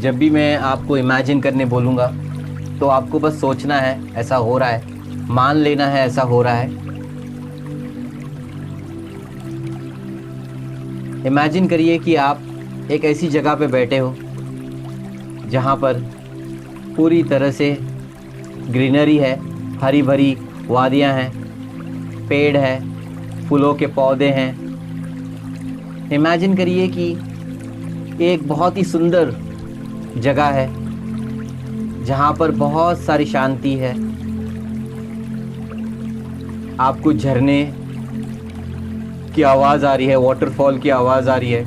जब भी मैं आपको इमेजिन करने बोलूँगा तो आपको बस सोचना है ऐसा हो रहा है, मान लेना है ऐसा हो रहा है। इमेजिन करिए कि आप एक ऐसी जगह पे बैठे हो जहाँ पर पूरी तरह से ग्रीनरी है, हरी भरी वादियाँ हैं, पेड़ है, फूलों के पौधे हैं। इमेजिन करिए कि एक बहुत ही सुंदर जगह है जहाँ पर बहुत सारी शांति है। आपको झरने की आवाज़ आ रही है, वाटरफॉल की आवाज़ आ रही है।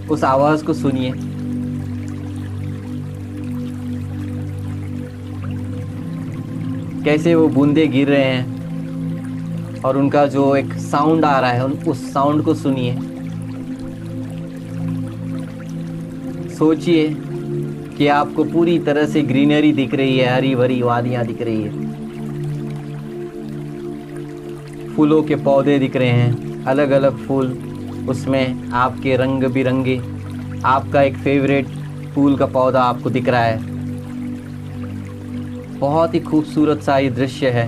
उस आवाज़ को सुनिए। कैसे वो बूंदे गिर रहे हैं और उनका जो एक साउंड आ रहा है उस साउंड को सुनिए। सोचिए कि आपको पूरी तरह से ग्रीनरी दिख रही है, हरी भरी वादियाँ दिख रही है, फूलों के पौधे दिख रहे हैं, अलग अलग फूल, उसमें आपके रंग बिरंगे। आपका एक फेवरेट फूल का पौधा आपको दिख रहा है। बहुत ही खूबसूरत सा ये दृश्य है।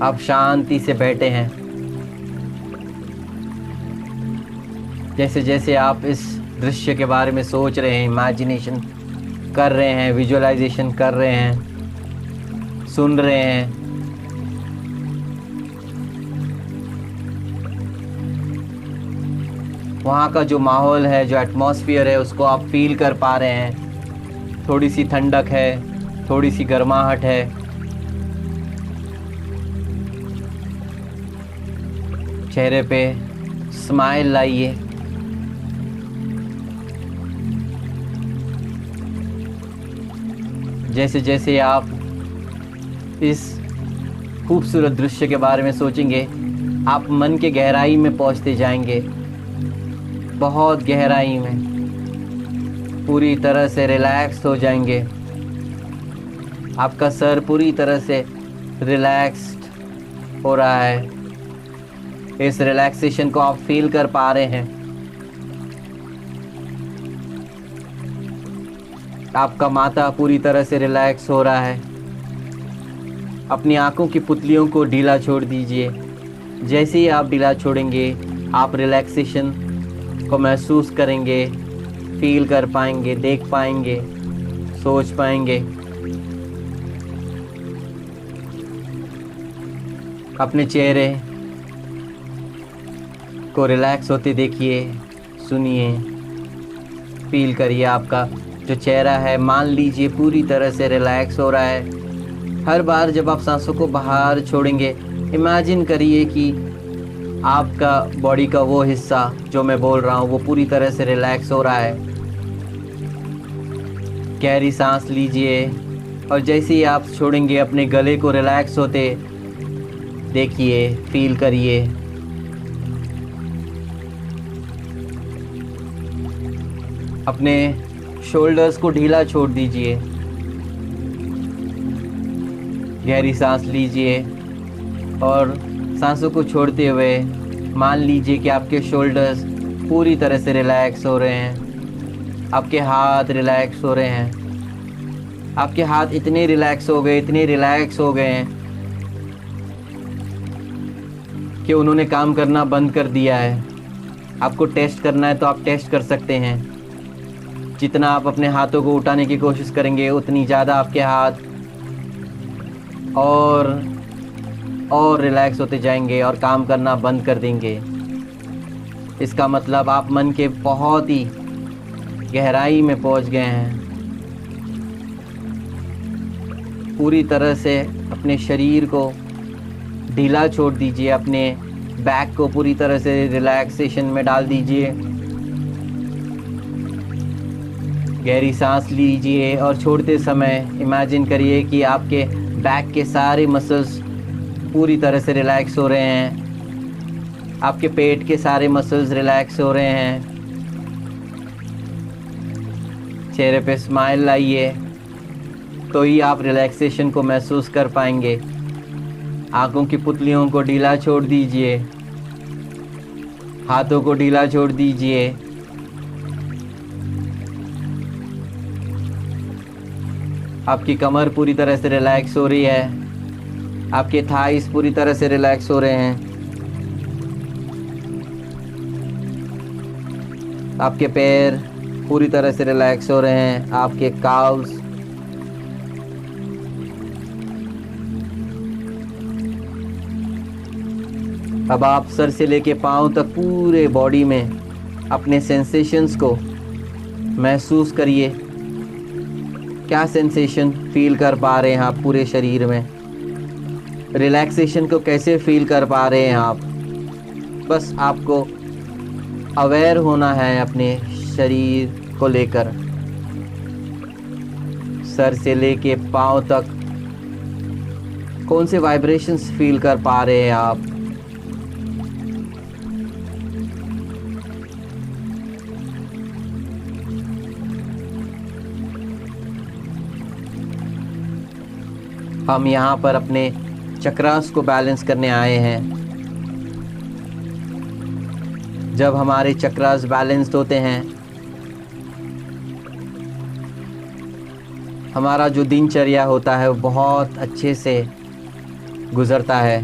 आप शांति से बैठे हैं। जैसे जैसे आप इस दृश्य के बारे में सोच रहे हैं, इमेजिनेशन कर रहे हैं, विजुअलाइजेशन कर रहे हैं, सुन रहे हैं, वहाँ का जो माहौल है, जो एटमॉस्फेयर है, उसको आप फील कर पा रहे हैं। थोड़ी सी ठंडक है, थोड़ी सी गर्माहट है। चेहरे पे स्माइल लाइए। जैसे जैसे आप इस खूबसूरत दृश्य के बारे में सोचेंगे, आप मन के गहराई में पहुंचते जाएंगे, बहुत गहराई में। पूरी तरह से रिलैक्स हो जाएंगे। आपका सर पूरी तरह से रिलैक्स्ड हो रहा है। इस रिलैक्सेशन को आप फील कर पा रहे हैं। आपका माथा पूरी तरह से रिलैक्स हो रहा है। अपनी आंखों की पुतलियों को ढीला छोड़ दीजिए। जैसे ही आप ढीला छोड़ेंगे, आप रिलैक्सेशन को महसूस करेंगे, फील कर पाएंगे, देख पाएंगे, सोच पाएंगे। अपने चेहरे को रिलैक्स होते देखिए, सुनिए, फील करिए। आपका जो चेहरा है, मान लीजिए पूरी तरह से रिलैक्स हो रहा है। हर बार जब आप सांसों को बाहर छोड़ेंगे, इमेजिन करिए कि आपका बॉडी का वो हिस्सा जो मैं बोल रहा हूँ वो पूरी तरह से रिलैक्स हो रहा है। गहरी सांस लीजिए और जैसे ही आप छोड़ेंगे, अपने गले को रिलैक्स होते देखिए, फील करिए। अपने शोल्डर्स को ढीला छोड़ दीजिए। गहरी सांस लीजिए और सांसों को छोड़ते हुए मान लीजिए कि आपके शोल्डर्स पूरी तरह से रिलैक्स हो रहे हैं। आपके हाथ रिलैक्स हो रहे हैं। आपके हाथ इतने रिलैक्स हो गए, इतने रिलैक्स हो गए हैं कि उन्होंने काम करना बंद कर दिया है। आपको टेस्ट करना है तो आप टेस्ट कर सकते हैं। जितना आप अपने हाथों को उठाने की कोशिश करेंगे, उतनी ज़्यादा आपके हाथ और रिलैक्स होते जाएंगे और काम करना बंद कर देंगे। इसका मतलब आप मन के बहुत ही गहराई में पहुंच गए हैं। पूरी तरह से अपने शरीर को ढीला छोड़ दीजिए। अपने बैक को पूरी तरह से रिलैक्सेशन में डाल दीजिए। गहरी सांस लीजिए और छोड़ते समय इमेजिन करिए कि आपके बैक के सारे मसल्स पूरी तरह से रिलैक्स हो रहे हैं। आपके पेट के सारे मसल्स रिलैक्स हो रहे हैं। चेहरे पे स्माइल लाइए, तो ही आप रिलैक्सेशन को महसूस कर पाएंगे। आंखों की पुतलियों को ढीला छोड़ दीजिए, हाथों को ढीला छोड़ दीजिए। आपकी कमर पूरी तरह से रिलैक्स हो रही है, आपके थाइस पूरी तरह से रिलैक्स हो रहे हैं, आपके पैर पूरी तरह से रिलैक्स हो रहे हैं, आपके काल्व्स, अब आप सर से लेके पाँव तक पूरे बॉडी में अपने सेंसेशंस को महसूस करिए। क्या सेंसेशन फील कर पा रहे हैं आप पूरे शरीर में? रिलैक्सेशन को कैसे फील कर पा रहे हैं आप? बस आपको अवेयर होना है अपने शरीर को लेकर, सर से लेके पाँव तक कौन से वाइब्रेशंस फील कर पा रहे हैं आप? हम यहाँ पर अपने चक्रास को बैलेंस करने आए हैं। जब हमारे चक्रास बैलेंस्ड होते हैं, हमारा जो दिनचर्या होता है वो बहुत अच्छे से गुजरता है।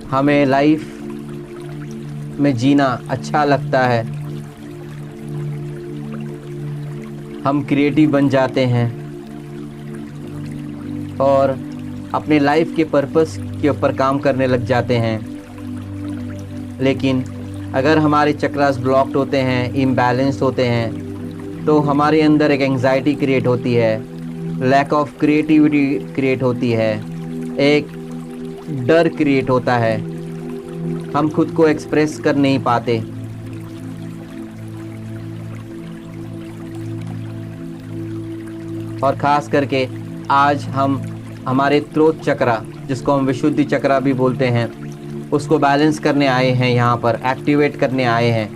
हमें लाइफ में जीना अच्छा लगता है, हम क्रिएटिव बन जाते हैं और अपने लाइफ के पर्पस के ऊपर काम करने लग जाते हैं। लेकिन अगर हमारे चक्रास ब्लॉक्ड होते हैं, इम्बैलेंस्ड होते हैं, तो हमारे अंदर एक एंजाइटी क्रिएट होती है, लैक ऑफ क्रिएटिविटी क्रिएट होती है, एक डर क्रिएट होता है, हम खुद को एक्सप्रेस कर नहीं पाते। और ख़ास करके आज हम हमारे थ्रोट चक्रा, जिसको हम विशुद्धि चक्रा भी बोलते हैं, उसको बैलेंस करने आए हैं, यहाँ पर एक्टिवेट करने आए हैं।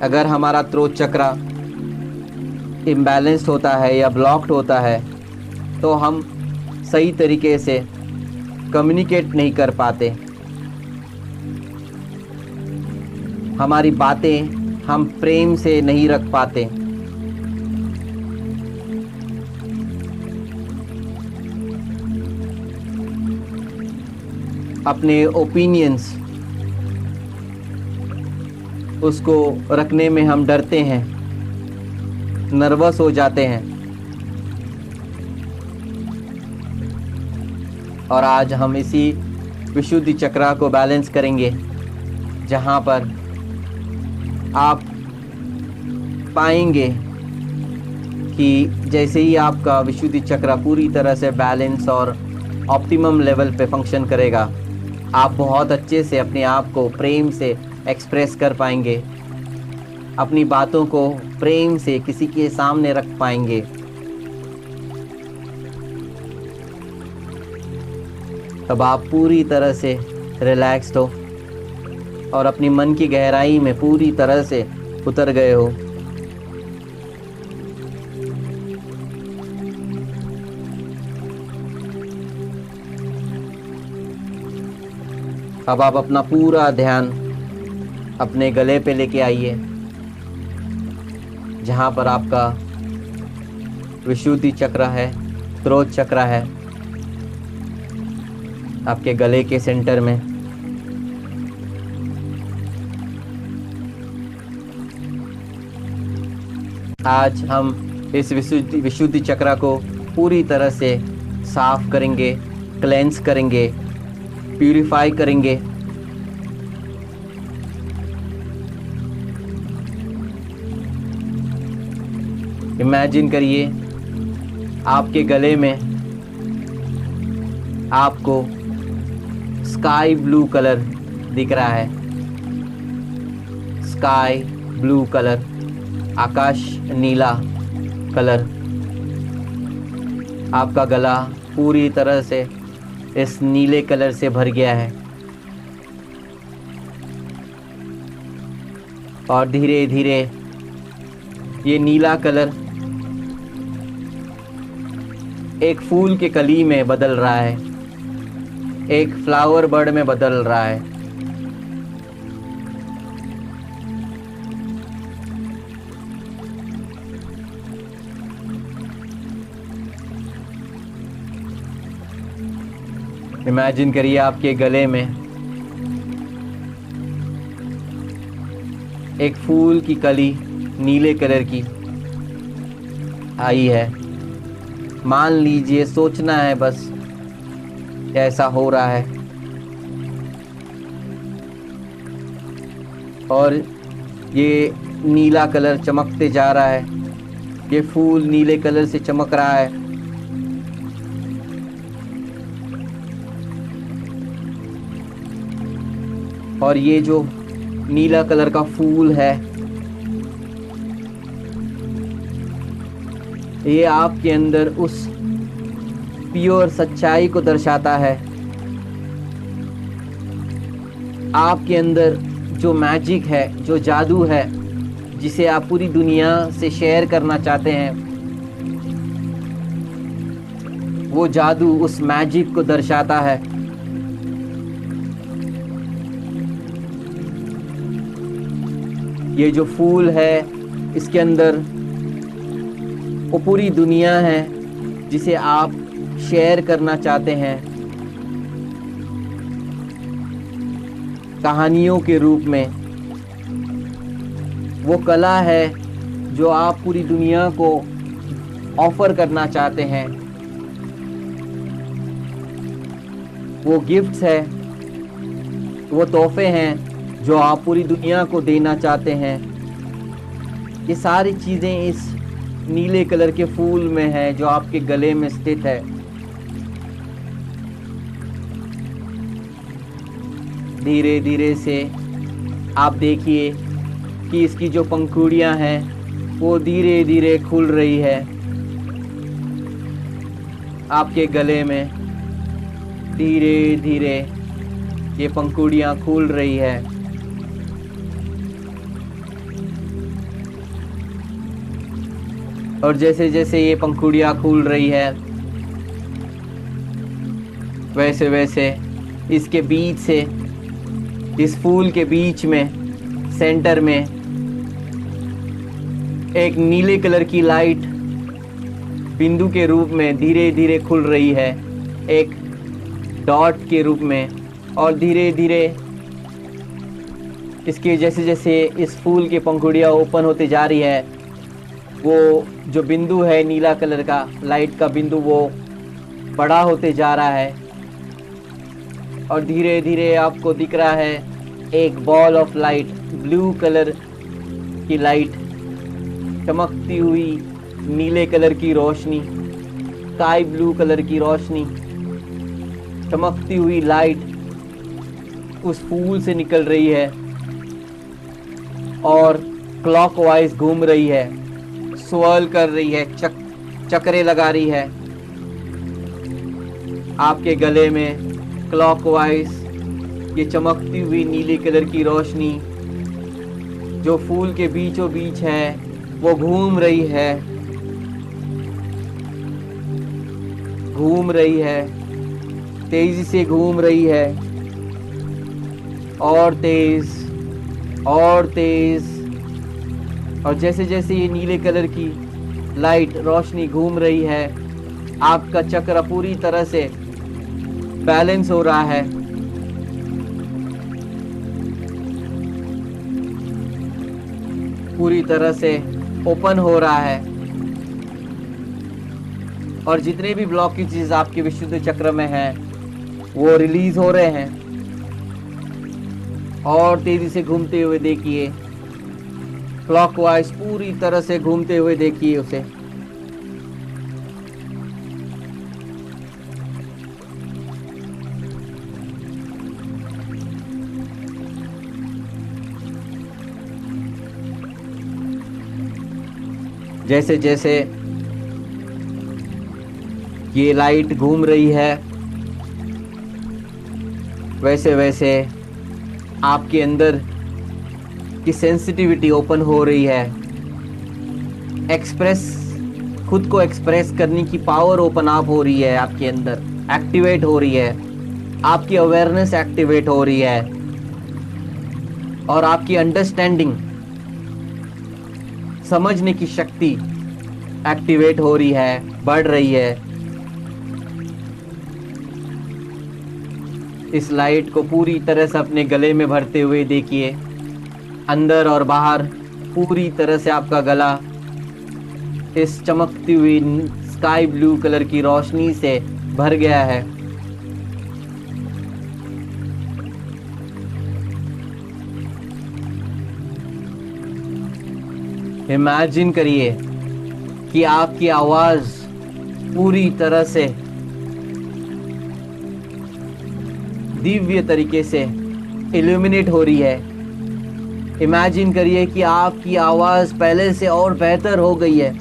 अगर हमारा थ्रोट चक्रा इम्बैलेंस्ड होता है या ब्लॉक्ड होता है तो हम सही तरीके से कम्युनिकेट नहीं कर पाते, हमारी बातें हम प्रेम से नहीं रख पाते। अपने ओपिनियंस उसको रखने में हम डरते हैं, नर्वस हो जाते हैं। और आज हम इसी विशुद्धि चक्रा को बैलेंस करेंगे, जहाँ पर आप पाएंगे कि जैसे ही आपका विशुद्धि चक्रा पूरी तरह से बैलेंस और ऑप्टिमम लेवल पे फंक्शन करेगा, आप बहुत अच्छे से अपने आप को प्रेम से एक्सप्रेस कर पाएंगे, अपनी बातों को प्रेम से किसी के सामने रख पाएंगे। तब आप पूरी तरह से रिलैक्स्ड हो और अपनी मन की गहराई में पूरी तरह से उतर गए हो। अब आप अपना पूरा ध्यान अपने गले पे लेके आइए, जहाँ पर आपका विशुद्धि चक्र है, थ्रोट चक्र है, आपके गले के सेंटर में। आज हम इस विशुद्धि चक्र को पूरी तरह से साफ करेंगे, क्लेंस करेंगे, प्यूरिफाई करेंगे। इमेजिन करिए आपके गले में आपको स्काई ब्लू कलर दिख रहा है, स्काई ब्लू कलर, आकाश नीला कलर। आपका गला पूरी तरह से इस नीले कलर से भर गया है और धीरे धीरे ये नीला कलर एक फूल के कली में बदल रहा है, एक फ्लावर बर्ड में बदल रहा है। इमेजिन करिए आपके गले में एक फूल की कली नीले कलर की आई है। मान लीजिए, सोचना है बस, ऐसा हो रहा है। और ये नीला कलर चमकते जा रहा है, ये फूल नीले कलर से चमक रहा है। और ये जो नीला कलर का फूल है, ये आपके अंदर उस प्योर सच्चाई को दर्शाता है। आपके अंदर जो मैजिक है, जो जादू है, जिसे आप पूरी दुनिया से शेयर करना चाहते हैं, वो जादू उस मैजिक को दर्शाता है। ये जो फूल है, इसके अंदर वो पूरी दुनिया है जिसे आप शेयर करना चाहते हैं, कहानियों के रूप में। वो कला है जो आप पूरी दुनिया को ऑफर करना चाहते हैं। वो गिफ्ट्स है, वो तोहफे हैं जो आप पूरी दुनिया को देना चाहते हैं। ये सारी चीज़ें इस नीले कलर के फूल में है जो आपके गले में स्थित है। धीरे धीरे से आप देखिए कि इसकी जो पंखुड़ियां हैं वो धीरे धीरे खुल रही है। आपके गले में धीरे धीरे ये पंखुड़ियां खुल रही है। और जैसे जैसे ये पंखुड़ियां खुल रही है, वैसे वैसे इसके बीच से, इस फूल के बीच में, सेंटर में एक नीले कलर की लाइट बिंदु के रूप में धीरे धीरे खुल रही है, एक डॉट के रूप में। और धीरे धीरे इसके जैसे जैसे इस फूल की पंखुड़ियाँ ओपन होती जा रही है, वो जो बिंदु है नीला कलर का, लाइट का बिंदु, वो बड़ा होते जा रहा है। और धीरे धीरे आपको दिख रहा है एक ball of light, blue colour की लाइट, चमकती हुई नीले कलर की रोशनी, स्काई ब्लू कलर की रोशनी, चमकती हुई लाइट उस फूल से निकल रही है और क्लॉकवाइज घूम रही है, स्वर्ल कर रही है, चक्रे लगा रही है। आपके गले में क्लॉकवाइज ये चमकती हुई नीली कलर की रोशनी जो फूल के बीचों बीच है वो घूम रही है, घूम रही है, तेजी से घूम रही है, और तेज और तेज। और जैसे जैसे ये नीले कलर की लाइट रोशनी घूम रही है, आपका चक्र पूरी तरह से बैलेंस हो रहा है। पूरी तरह से ओपन हो रहा है और जितने भी ब्लॉकेजेस आपके विशुद्ध चक्र में हैं वो रिलीज हो रहे हैं। और तेजी से घूमते हुए देखिए, क्लॉकवाइज पूरी तरह से घूमते हुए देखिए उसे। जैसे जैसे ये लाइट घूम रही है, वैसे वैसे आपके अंदर की सेंसिटिविटी ओपन हो रही है, एक्सप्रेस खुद को एक्सप्रेस करने की पावर ओपन अप हो रही है, आपके अंदर एक्टिवेट हो रही है, आपकी अवेयरनेस एक्टिवेट हो रही है और आपकी अंडरस्टैंडिंग, समझने की शक्ति एक्टिवेट हो रही है, बढ़ रही है। इस लाइट को पूरी तरह से अपने गले में भरते हुए देखिए, अंदर और बाहर पूरी तरह से आपका गला इस चमकती हुई स्काई ब्लू कलर की रोशनी से भर गया है। इमेजिन करिए कि आपकी आवाज पूरी तरह से दिव्य तरीके से इल्यूमिनेट हो रही है। इमेजिन करिए कि आपकी आवाज पहले से और बेहतर हो गई है।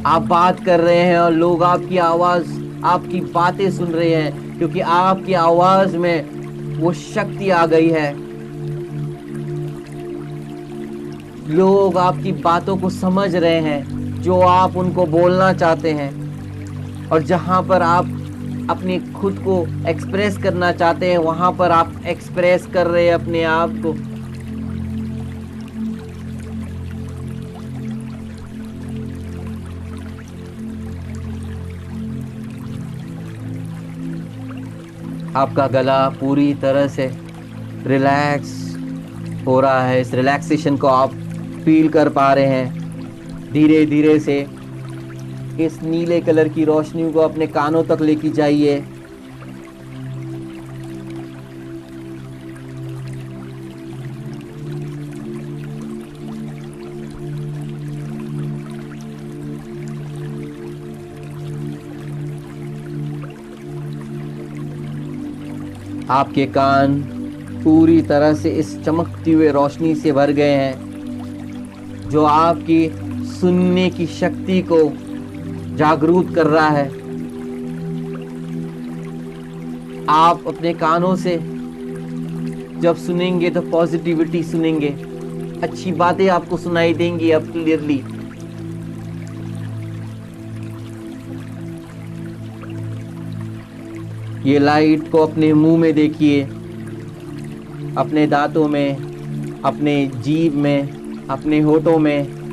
आप बात कर रहे हैं और लोग आपकी आवाज, आपकी बातें सुन रहे हैं, क्योंकि आपकी आवाज में वो शक्ति आ गई है। लोग आपकी बातों को समझ रहे हैं जो आप उनको बोलना चाहते हैं, और जहां पर आप अपने खुद को एक्सप्रेस करना चाहते हैं वहां पर आप एक्सप्रेस कर रहे हैं अपने आप को। आपका गला पूरी तरह से रिलैक्स हो रहा है। इस रिलैक्सेशन को आप फील कर पा रहे हैं। धीरे धीरे से इस नीले कलर की रोशनी को अपने कानों तक लेके जाइए। आपके कान पूरी तरह से इस चमकती हुई रोशनी से भर गए हैं, जो आपकी सुनने की शक्ति को जागरूक कर रहा है। आप अपने कानों से जब सुनेंगे तो पॉजिटिविटी सुनेंगे, अच्छी बातें आपको सुनाई देंगी अब क्लियरली। ये लाइट को अपने मुंह में देखिए, अपने दांतों में, अपने जीभ में, अपने होठों में।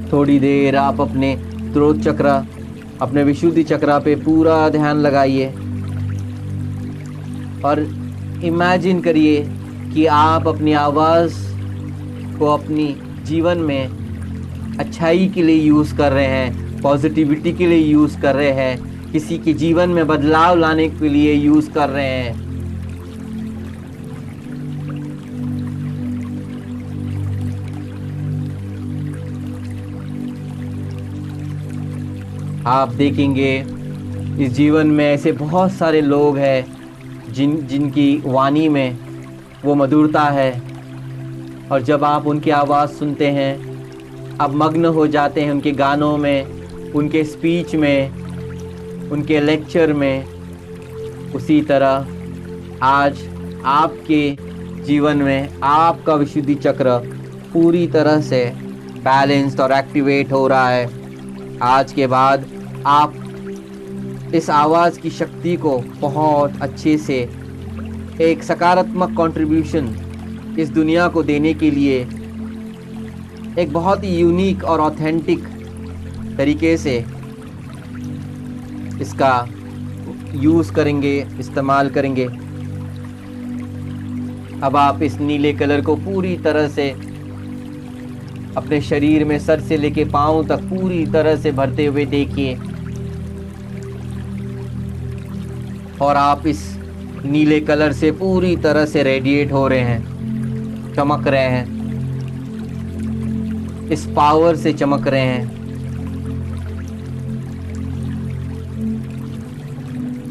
थोड़ी देर आप अपने थ्रोट चक्रा, अपने विशुद्धि चक्रा पे पूरा ध्यान लगाइए और इमेजिन करिए कि आप अपनी आवाज़ को अपनी जीवन में अच्छाई के लिए यूज़ कर रहे हैं, पॉजिटिविटी के लिए यूज़ कर रहे हैं, किसी के जीवन में बदलाव लाने के लिए यूज़ कर रहे हैं। आप देखेंगे इस जीवन में ऐसे बहुत सारे लोग हैं जिनकी वाणी में वो मधुरता है, और जब आप उनकी आवाज़ सुनते हैं आप मग्न हो जाते हैं उनके गानों में, उनके स्पीच में, उनके लेक्चर में। उसी तरह आज आपके जीवन में आपका विशुद्धि चक्र पूरी तरह से बैलेंस्ड और एक्टिवेट हो रहा है। आज के बाद आप इस आवाज़ की शक्ति को बहुत अच्छे से एक सकारात्मक कंट्रीब्यूशन इस दुनिया को देने के लिए एक बहुत ही यूनिक और ऑथेंटिक तरीके से इसका यूज़ करेंगे, इस्तेमाल करेंगे। अब आप इस नीले कलर को पूरी तरह से अपने शरीर में सर से लेके पाँव तक पूरी तरह से भरते हुए देखिए, और आप इस नीले कलर से पूरी तरह से रेडिएट हो रहे हैं, चमक रहे हैं, इस पावर से चमक रहे हैं।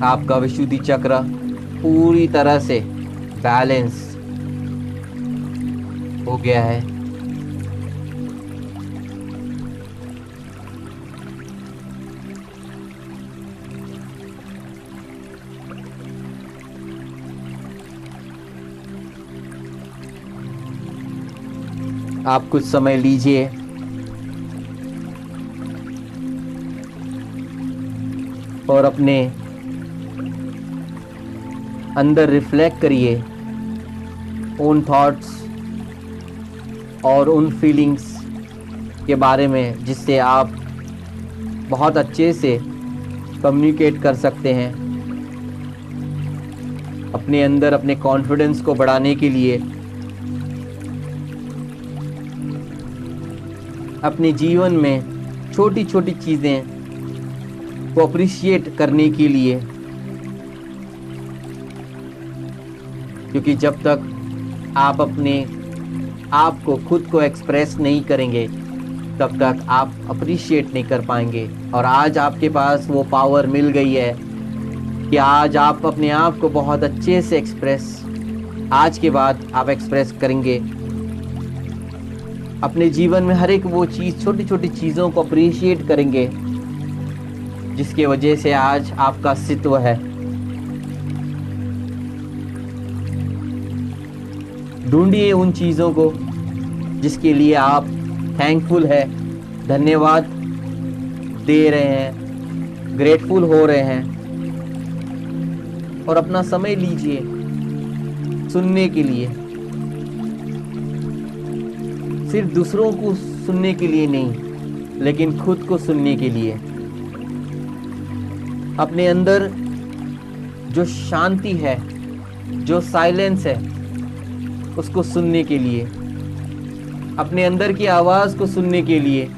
आपका विशुद्धि चक्र पूरी तरह से बैलेंस हो गया है। आप कुछ समय लीजिए और अपने अंदर रिफ्लेक्ट करिए उन थॉट्स और उन फीलिंग्स के बारे में जिससे आप बहुत अच्छे से कम्युनिकेट कर सकते हैं। अपने अंदर अपने कॉन्फिडेंस को बढ़ाने के लिए, अपने जीवन में छोटी छोटी चीज़ें को अप्रिशिएट करने के लिए, क्योंकि जब तक आप अपने आप को खुद को एक्सप्रेस नहीं करेंगे तब तक आप अप्रिशिएट नहीं कर पाएंगे। और आज आपके पास वो पावर मिल गई है कि आज आप अपने आप को बहुत अच्छे से आज के बाद आप एक्सप्रेस करेंगे। अपने जीवन में हर एक वो चीज़, छोटी छोटी चीज़ों को अप्रिशिएट करेंगे जिसकी वजह से आज आपका अस्तित्व है। ढूंढिए उन चीज़ों को जिसके लिए आप थैंकफुल है, धन्यवाद दे रहे हैं, ग्रेटफुल हो रहे हैं। और अपना समय लीजिए सुनने के लिए, सिर्फ दूसरों को सुनने के लिए नहीं, लेकिन खुद को सुनने के लिए। अपने अंदर जो शांति है, जो साइलेंस है, उसको सुनने के लिए, अपने अंदर की आवाज़ को सुनने के लिए।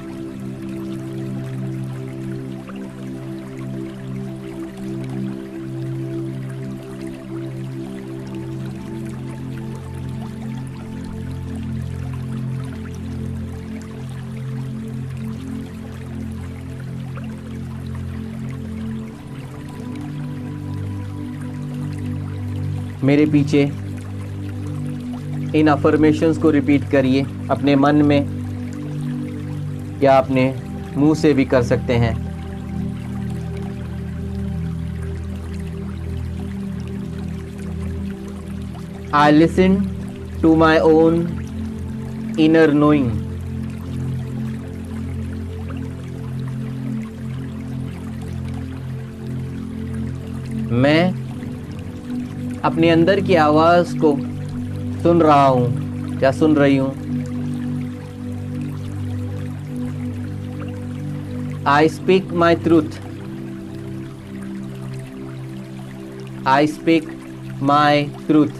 मेरे पीछे इन अफर्मेशंस को रिपीट करिए अपने मन में, या अपने मुंह से भी कर सकते हैं। I listen to my own inner knowing. मैं अपने अंदर की आवाज़ को सुन रहा हूँ या सुन रही हूँ। I speak my truth. I speak my truth.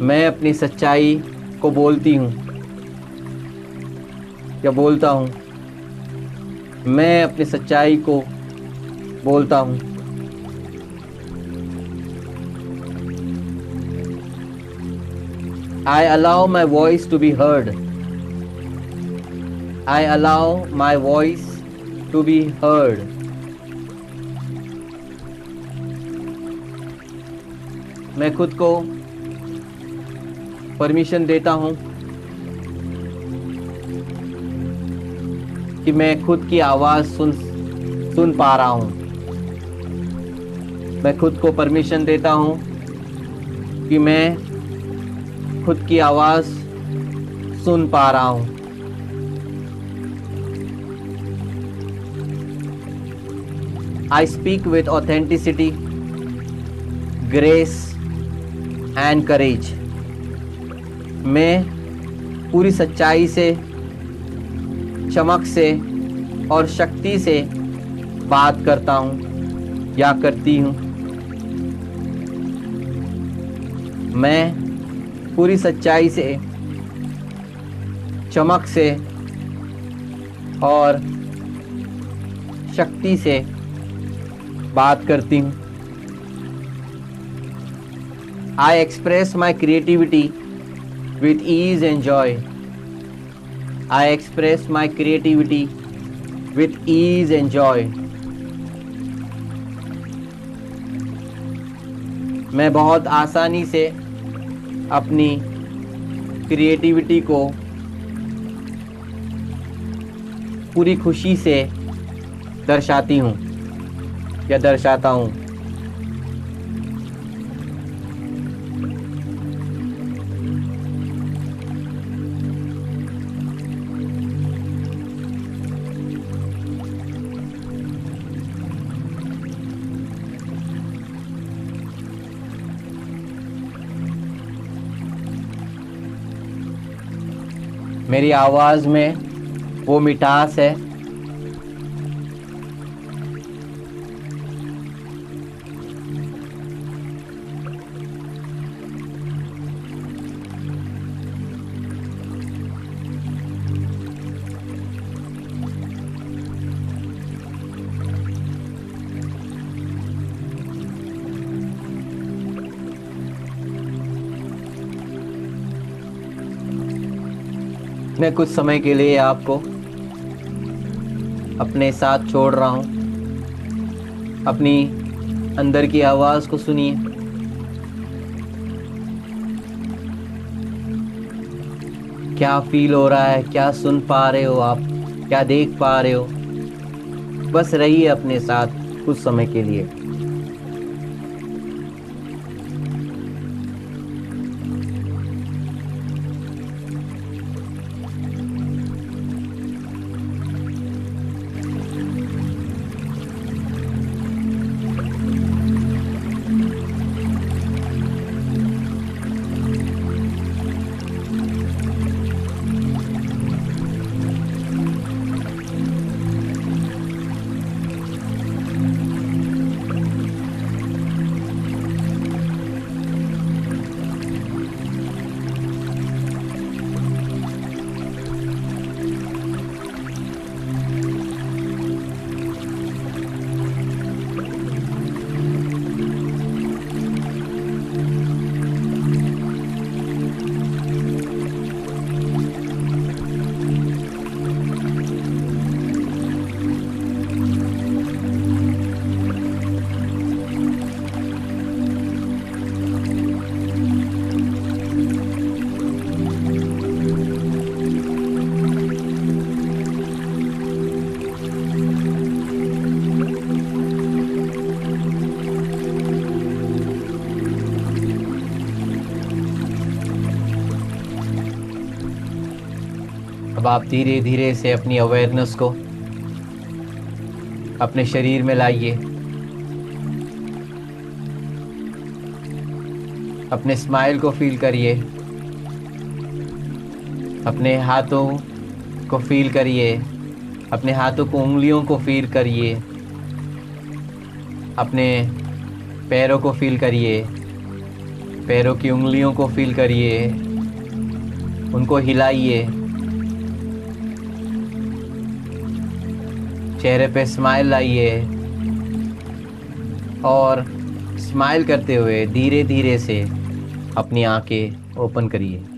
मैं अपनी सच्चाई को बोलती हूँ या बोलता हूँ। मैं अपनी सच्चाई को बोलता हूँ। I allow my voice to be heard. I allow my voice to be heard. मैं खुद को परमिशन देता हूँ कि मैं खुद की आवाज़ सुन पा रहा हूँ। मैं खुद को परमिशन देता हूँ कि मैं खुद की आवाज़ सुन पा रहा हूँ। I speak with authenticity, grace and courage. मैं पूरी सच्चाई से, चमक से और शक्ति से बात करता हूँ या करती हूँ। मैं पूरी सच्चाई से, चमक से और शक्ति से बात करती हूँ। I express my creativity with ease and joy. I express my creativity with ease and joy. मैं बहुत आसानी से अपनी क्रिएटिविटी को पूरी खुशी से दर्शाती हूँ या दर्शाता हूँ। मेरी आवाज़ में वो मिठास है मैं कुछ समय के लिए आपको अपने साथ छोड़ रहा हूँ। अपनी अंदर की आवाज़ को सुनिए। क्या फील हो रहा है, क्या सुन पा रहे हो आप, क्या देख पा रहे हो। बस रहिए अपने साथ कुछ समय के लिए। अब आप धीरे धीरे से अपनी अवेयरनेस को अपने शरीर में लाइए। अपने स्माइल को फील करिए, अपने हाथों को फील करिए, अपने हाथों को उंगलियों को फील करिए, अपने पैरों को फील करिए, पैरों की उंगलियों को फील करिए, उनको हिलाइए। चेहरे पे स्माइल लाइए और स्माइल करते हुए धीरे धीरे से अपनी आंखें ओपन करिए।